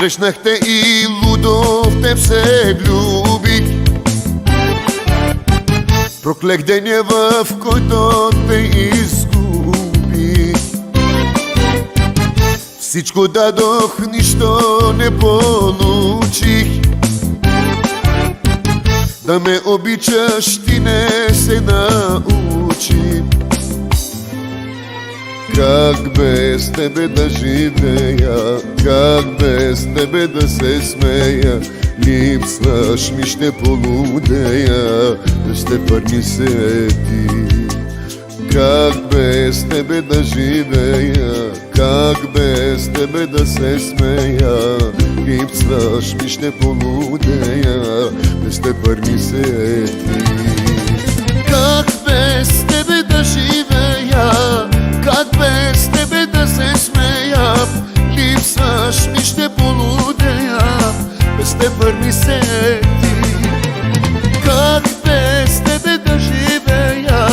Срещнах те и лудо в теб се влюбих. Проклех деня, в който те изгубих. Всичко дадох, нищо не получих. Да ме обичаш ти не се научи. Как без тебе да живея, как без тебе да се смея, липсваш ми, ще полудея, без теб ми се ти. Как без тебе да живея, как без тебе да се смея, липсваш ми, ще полудея, без теб ми се ти. Как без тебе да живея, как без тебе да се смея, липсваш ми, ще полудея, без теб ми се ти. Как без тебе да живея,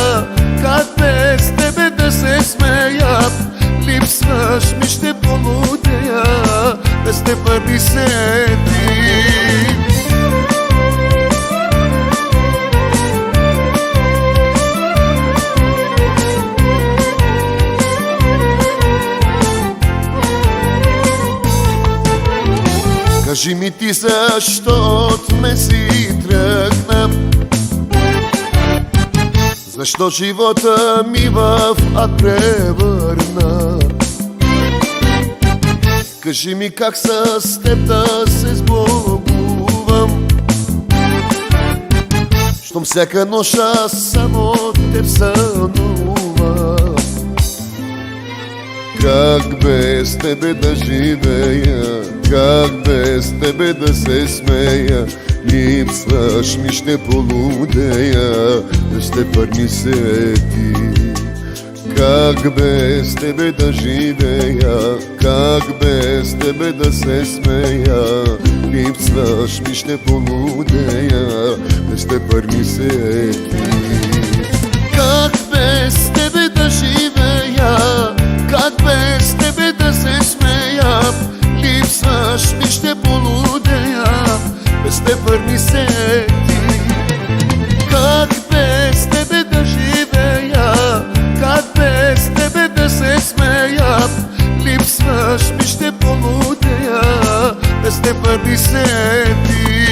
как без тебе да се смея, липсваш ми, ще полудея, без теб ми се ти. Кажи ми ти защо от ме си тръгна, защо живота ми в ад превърна. Кажи ми как с теб да се сбогувам, щом всяка нощ аз само теб сънувам. Как без тебе да живея, как без тебе да се смея, липсваш ми, ще полудея, без теб ми се ти. Как без тебе да живея, как без тебе да се смея, липсваш ми, ще полудея, без теб ми се ти. Как без тебе да живея, как без тебе да се смея, липсваш ми, ще полудея, без теб ми се ти. Как без тебе да живея, как без тебе да се смея, липсваш ми, ще полудея, без теб ми се ти.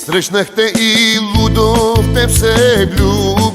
Срещнах те и лудо в теб се влюбих.